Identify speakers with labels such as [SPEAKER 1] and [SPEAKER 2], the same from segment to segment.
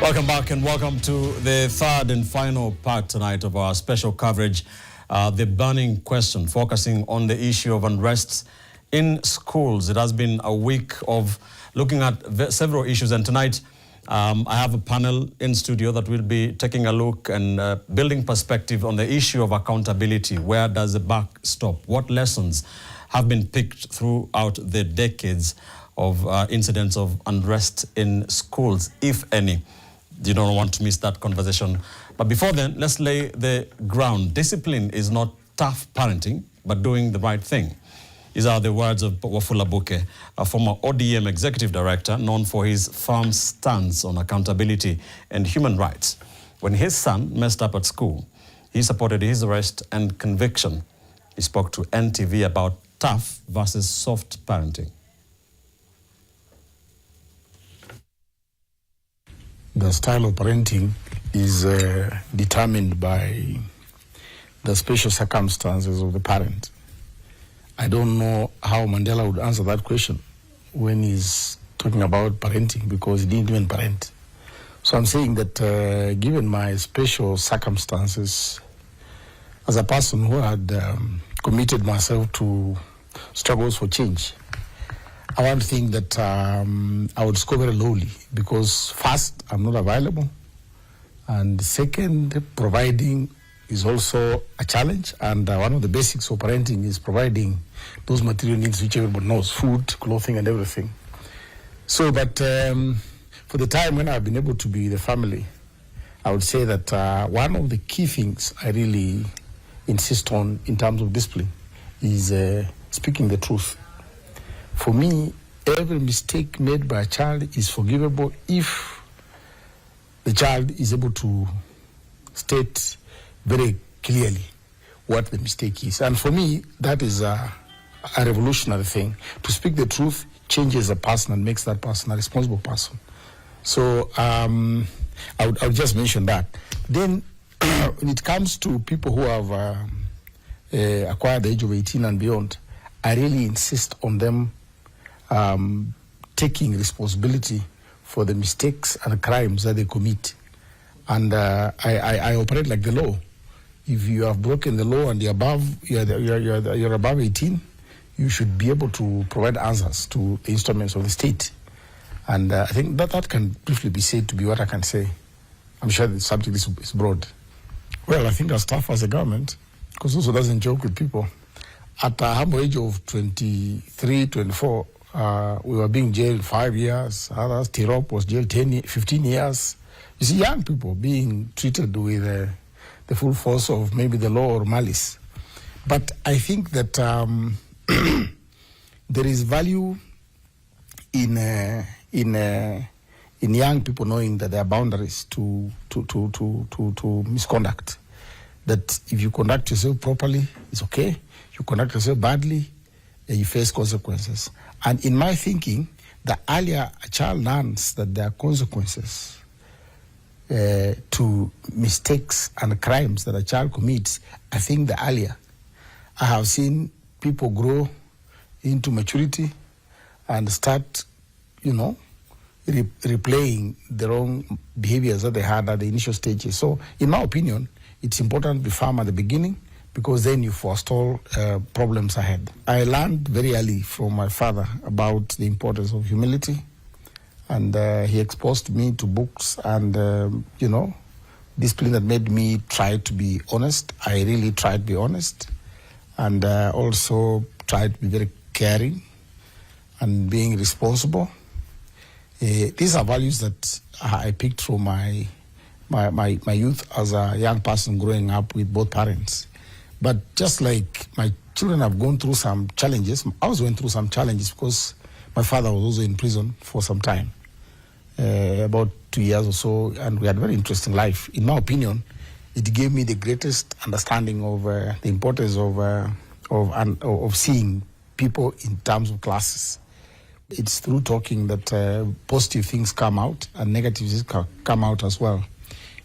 [SPEAKER 1] Welcome back and welcome to the third and final part tonight of our special coverage, the burning question, focusing on the issue of unrest in schools. It has been a week of looking at several issues, and tonight I have a panel in studio that will be taking a look and building perspective on the issue of accountability. Where does the buck stop? What lessons have been picked throughout the decades of incidents of unrest in schools, if any? You don't want to miss that conversation. But before then, let's lay the ground. Discipline is not tough parenting, but doing the right thing. These are the words of Wafula Buke, a former ODM executive director known for his firm stance on accountability and human rights. When his son messed up at school, he supported his arrest and conviction. He spoke to NTV about tough versus soft parenting.
[SPEAKER 2] The style of parenting is determined by the special circumstances of the parent. I don't know how Mandela would answer that question when he's talking about parenting, because he didn't even parent. So I'm saying that given my special circumstances, as a person who had committed myself to struggles for change, I want to think that I would score very lowly, because first, I'm not available, and second, providing is also a challenge, and one of the basics of parenting is providing those material needs which everybody knows: food, clothing, and everything. So, but for the time when I've been able to be the family, I would say that one of the key things I really insist on in terms of discipline is speaking the truth. For me, every mistake made by a child is forgivable if the child is able to state very clearly what the mistake is. And for me, that is a revolutionary thing. To speak the truth changes a person and makes that person a responsible person. So I would just mention that. Then when it comes to people who have acquired the age of 18 and beyond, I really insist on them taking responsibility for the mistakes and crimes that they commit. And I operate like the law. If you have broken the law and you're above 18, you should be able to provide answers to the instruments of the state. And I think that can briefly be said to be what I can say. I'm sure the subject is broad. Well, I think as tough as a government, because also doesn't joke with people. At a humble age of 23, 24, we were being jailed 5 years. Others, Tirop was jailed 15 years. You see, young people being treated with the full force of maybe the law or malice. But I think that there is value in young people knowing that there are boundaries to misconduct. That if you conduct yourself properly, it's okay. You conduct yourself badly, you face consequences. And in my thinking, the earlier a child learns that there are consequences to mistakes and crimes that a child commits, I think the earlier. I have seen people grow into maturity and start, replaying the wrong behaviors that they had at the initial stages. So, in my opinion, it's important to be firm at the beginning, because then you forestall problems ahead. I learned very early from my father about the importance of humility, and he exposed me to books and, discipline that made me try to be honest. I really tried to be honest, and also tried to be very caring and being responsible. These are values that I picked from my youth as a young person growing up with both parents. But just like my children have gone through some challenges, I was going through some challenges because my father was also in prison for some time, about 2 years or so, and we had a very interesting life. In my opinion, it gave me the greatest understanding of the importance of seeing people in terms of classes. It's through talking that positive things come out and negative things come out as well.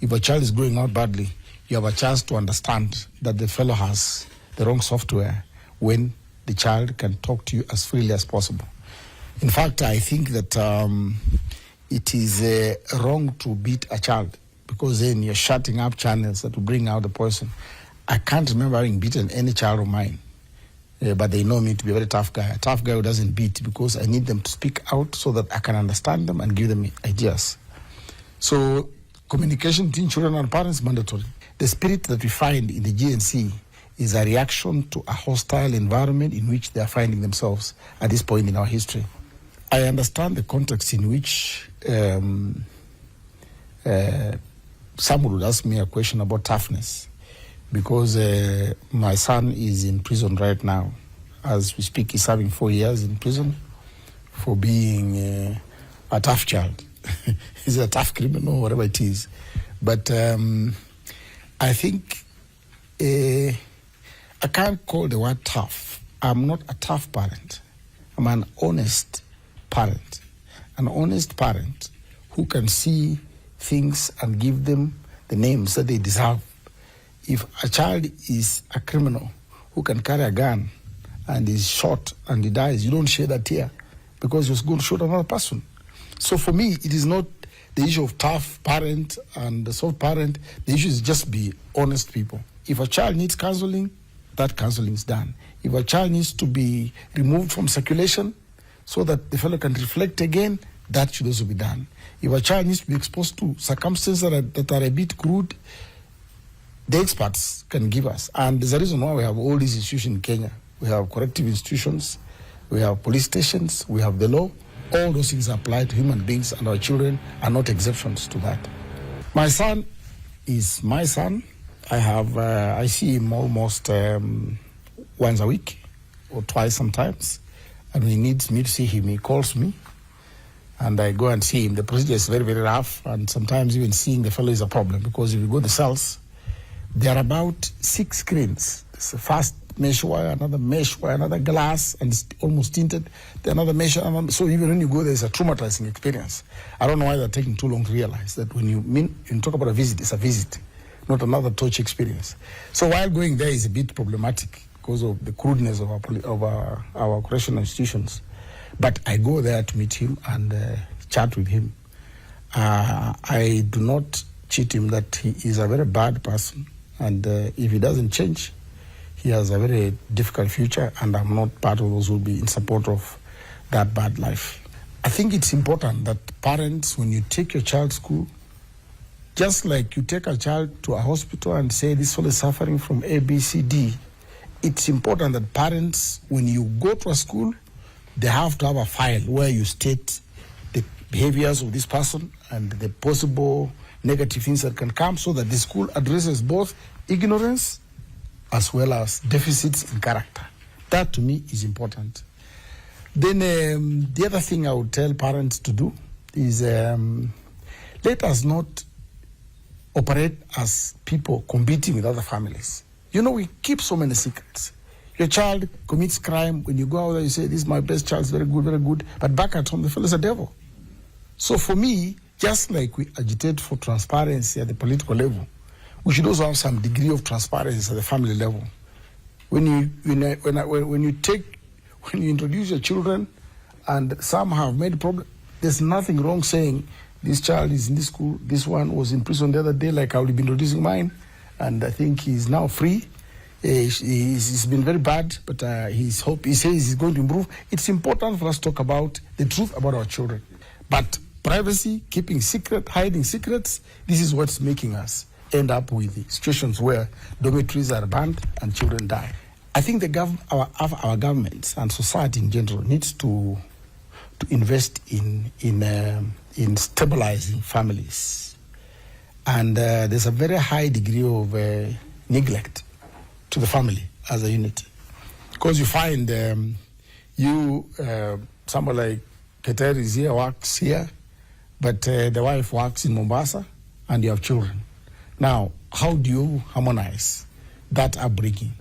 [SPEAKER 2] If a child is growing out badly, you have a chance to understand that the fellow has the wrong software when the child can talk to you as freely as possible. In fact, I think that it is wrong to beat a child, because then you're shutting up channels that will bring out the person. I can't remember having beaten any child of mine, but they know me to be a very tough guy. A tough guy who doesn't beat, because I need them to speak out so that I can understand them and give them ideas. So communication between children and parents is mandatory. The spirit that we find in the GNC is a reaction to a hostile environment in which they are finding themselves at this point in our history. I understand the context in which someone would ask me a question about toughness, because my son is in prison right now. As we speak, he's serving 4 years in prison for being a tough child. He's a tough criminal, whatever it is. But I think I can't call the word tough. I'm not a tough parent. I'm an honest parent. An honest parent who can see things and give them the names that they deserve. If a child is a criminal who can carry a gun and is shot and he dies, you don't shed a tear because he's going to shoot another person. So for me, it is not the issue of tough parent and the soft parent. The issue is just be honest people. If a child needs counseling, that counseling is done. If a child needs to be removed from circulation so that the fellow can reflect again, that should also be done. If a child needs to be exposed to circumstances that are a bit crude, the experts can give us. And there's a reason why we have all these institutions in Kenya. We have corrective institutions, we have police stations, we have the law. All those things apply to human beings, and our children are not exceptions to that. My son is my son. I see him almost once a week or twice sometimes. And when he needs me to see him, he calls me and I go and see him. The procedure is very, very rough, and sometimes even seeing the fellow is a problem, because if you go to the cells, there are about 6 screens. There's the first mesh wire, another mesh wire, another glass, and it's almost tinted. Then another mesh, so even when you go there, it's a traumatizing experience. I don't know why they're taking too long to realize that when you talk about a visit, it's a visit, not another torture experience. So while going there is a bit problematic because of the crudeness of our correctional institutions. But I go there to meet him and chat with him. I do not cheat him that he is a very bad person, and if he doesn't change, he has a very difficult future, and I'm not part of those who will be in support of that bad life. I think it's important that parents, when you take your child to school, just like you take a child to a hospital and say this fellow is suffering from A, B, C, D, it's important that parents, when you go to a school, they have to have a file where you state the behaviors of this person and the possible negative things that can come, so that the school addresses both ignorance as well as deficits in character. That to me is important. Then the other thing I would tell parents to do is let us not operate as people competing with other families. You know, we keep so many secrets. Your child commits crime. When you go out there, you say, this is my best child, very good, very good. But back at home, the fellow's a devil. So for me, just like we agitate for transparency at the political level, we should also have some degree of transparency at the family level. When you introduce your children and some have made problems, there's nothing wrong saying this child is in this school, this one was in prison the other day, like I will be introducing mine, and I think he's now free. He's been very bad, but he says he's going to improve. It's important for us to talk about the truth about our children. But privacy, keeping secret, hiding secrets, this is what's making us end up with situations where dormitories are banned and children die. I think our governments and society in general needs to invest in stabilizing families. And there's a very high degree of neglect to the family as a unit. Because you find someone like Keter is here, works here, but the wife works in Mombasa, and you have children. Now, how do you harmonize that upbringing?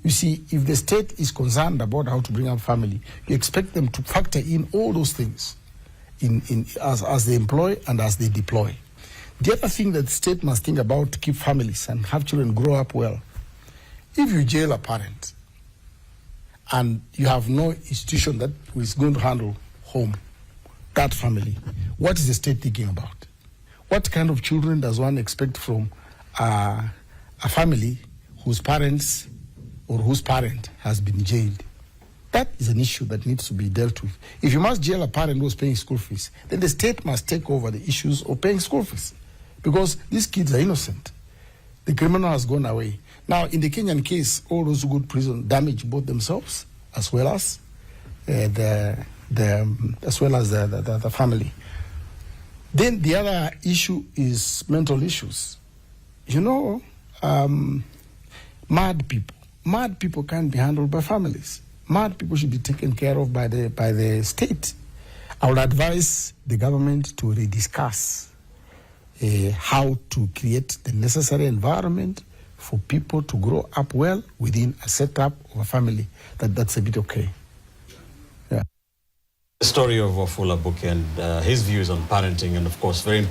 [SPEAKER 2] You see, if the state is concerned about how to bring up family, you expect them to factor in all those things as they employ and as they deploy. The other thing that the state must think about to keep families and have children grow up well, if you jail a parent and you have no institution that is going to handle home, that family, what is the state thinking about? What kind of children does one expect from a family whose parents or whose parent has been jailed? That is an issue that needs to be dealt with. If you must jail a parent who's paying school fees, then the state must take over the issues of paying school fees, because these kids are innocent. The criminal has gone away. Now, in the Kenyan case, all those who go to prison damage both themselves as well as the family. Then the other issue is mental issues. You know, mad people. Mad people can't be handled by families. Mad people should be taken care of by the state. I would advise the government to rediscuss how to create the necessary environment for people to grow up well within a setup of a family. That's a bit okay. Yeah.
[SPEAKER 1] The story of Wafula Buki and his views on parenting, and of course, very important.